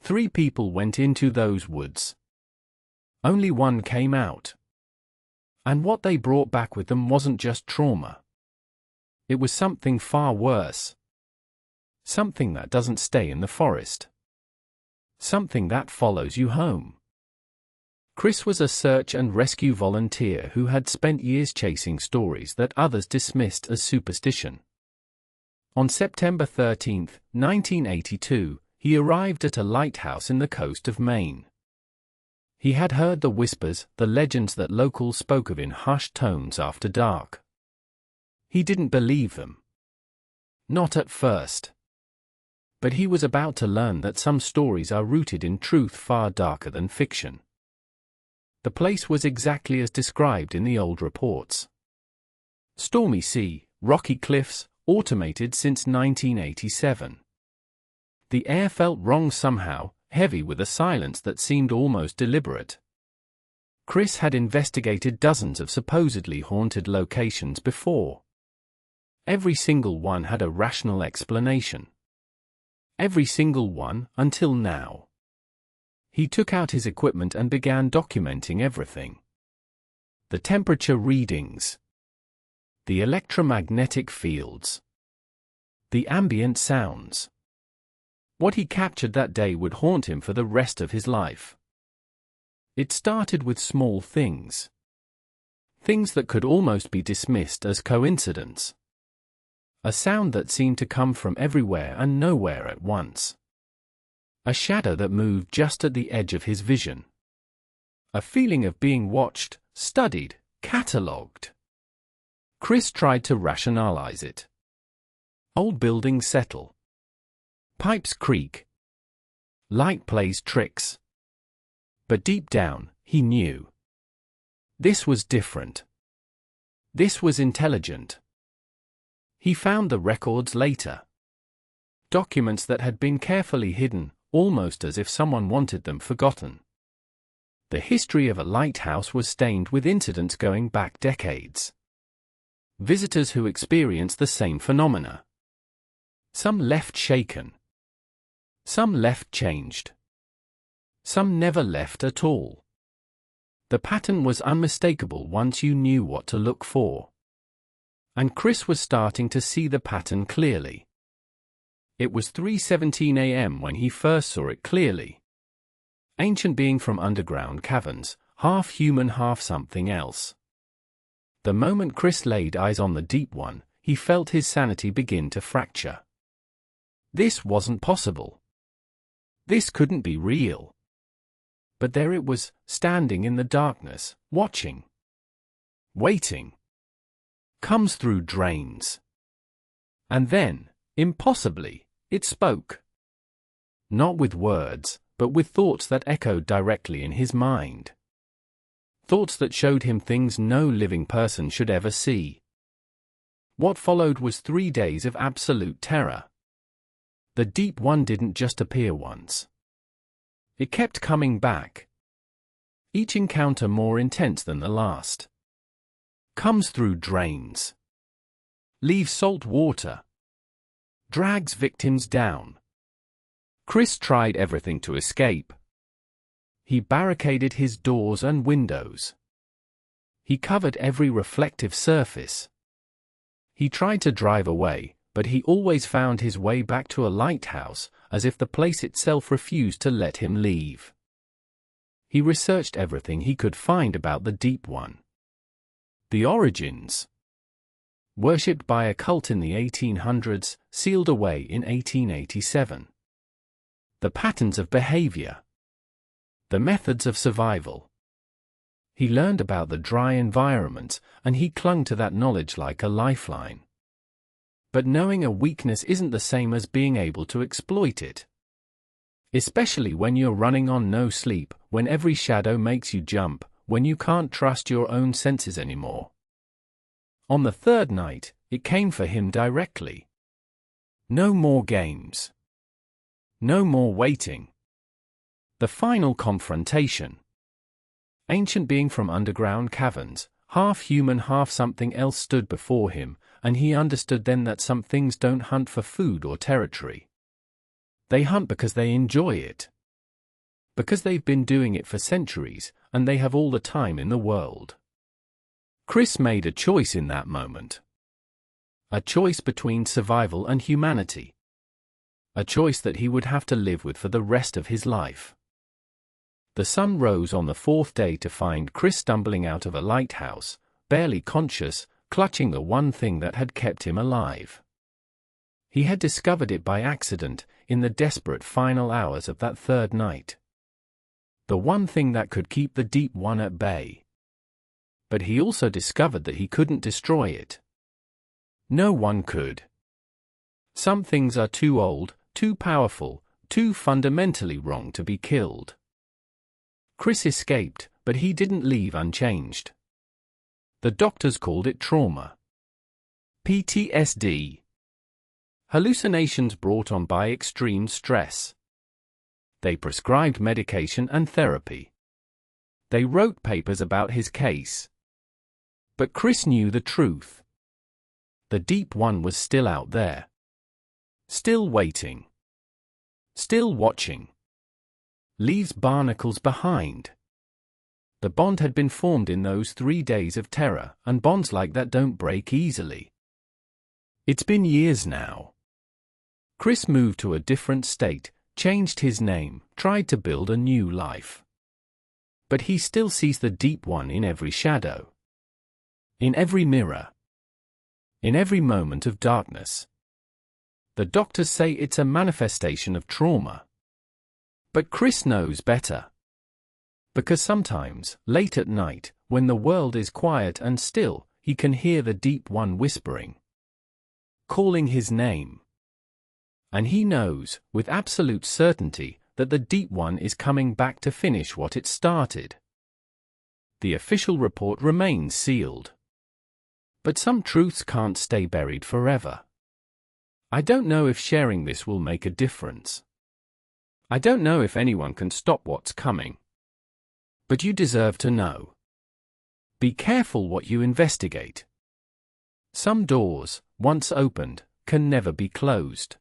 3 people went into those woods. Only 1 came out. And what they brought back with them wasn't just trauma. It was something far worse. Something that doesn't stay in the forest. Something that follows you home. Chris was a search and rescue volunteer who had spent years chasing stories that others dismissed as superstition. On September 13, 1982, he arrived at a lighthouse in the coast of Maine. He had heard the whispers, the legends that locals spoke of in hushed tones after dark. He didn't believe them. Not at first. But he was about to learn that some stories are rooted in truth far darker than fiction. The place was exactly as described in the old reports. Stormy sea, rocky cliffs, automated since 1987. The air felt wrong somehow, heavy with a silence that seemed almost deliberate. Chris had investigated dozens of supposedly haunted locations before. Every single one had a rational explanation. Every single one, until now. He took out his equipment and began documenting everything. The temperature readings. The electromagnetic fields. The ambient sounds. What he captured that day would haunt him for the rest of his life. It started with small things. Things that could almost be dismissed as coincidence. A sound that seemed to come from everywhere and nowhere at once. A shadow that moved just at the edge of his vision. A feeling of being watched, studied, catalogued. Chris tried to rationalize it. Old buildings settle. Pipes creak. Light plays tricks. But deep down, he knew. This was different. This was intelligent. He found the records later. Documents that had been carefully hidden, almost as if someone wanted them forgotten. The history of a lighthouse was stained with incidents going back decades. Visitors who experienced the same phenomena. Some left shaken. Some left changed. Some never left at all. The pattern was unmistakable once you knew what to look for. And Chris was starting to see the pattern clearly. It was 3:17 a.m. when he first saw it clearly. Ancient being from underground caverns, half human, half something else. The moment Chris laid eyes on the deep one, he felt his sanity begin to fracture. This wasn't possible. This couldn't be real. But there it was, standing in the darkness, watching. Waiting. Comes through drains. And then, impossibly, it spoke. Not with words, but with thoughts that echoed directly in his mind. Thoughts that showed him things no living person should ever see. What followed was 3 days of absolute terror. The deep one didn't just appear once. It kept coming back. Each encounter more intense than the last. Comes through drains. Leaves salt water. Drags victims down. Chris tried everything to escape. He barricaded his doors and windows. He covered every reflective surface. He tried to drive away, but he always found his way back to a lighthouse, as if the place itself refused to let him leave. He researched everything he could find about the Deep One. The origins. Worshipped by a cult in the 1800s, sealed away in 1887. The patterns of behavior. The methods of survival. He learned about the dry environment, and he clung to that knowledge like a lifeline. But knowing a weakness isn't the same as being able to exploit it. Especially when you're running on no sleep, when every shadow makes you jump, when you can't trust your own senses anymore. On the 3rd night, it came for him directly. No more games. No more waiting. The final confrontation. Ancient being from underground caverns, half human, half something else, stood before him, and he understood then that some things don't hunt for food or territory. They hunt because they enjoy it. Because they've been doing it for centuries, and they have all the time in the world. Chris made a choice in that moment. A choice between survival and humanity. A choice that he would have to live with for the rest of his life. The sun rose on the fourth day to find Chris stumbling out of a lighthouse, barely conscious, clutching the one thing that had kept him alive. He had discovered it by accident, in the desperate final hours of that third night. The one thing that could keep the Deep One at bay. But he also discovered that he couldn't destroy it. No one could. Some things are too old, too powerful, too fundamentally wrong to be killed. Chris escaped, but he didn't leave unchanged. The doctors called it trauma. PTSD. Hallucinations brought on by extreme stress. They prescribed medication and therapy. They wrote papers about his case. But Chris knew the truth. The Deep One was still out there. Still waiting. Still watching. Leaves barnacles behind. The bond had been formed in those 3 days of terror, and bonds like that don't break easily. It's been years now. Chris moved to a different state, changed his name, tried to build a new life. But he still sees the Deep One in every shadow. In every mirror. In every moment of darkness. The doctors say it's a manifestation of trauma. But Chris knows better. Because sometimes, late at night, when the world is quiet and still, he can hear the Deep One whispering. Calling his name. And he knows, with absolute certainty, that the Deep One is coming back to finish what it started. The official report remains sealed. But some truths can't stay buried forever. I don't know if sharing this will make a difference. I don't know if anyone can stop what's coming. But you deserve to know. Be careful what you investigate. Some doors, once opened, can never be closed.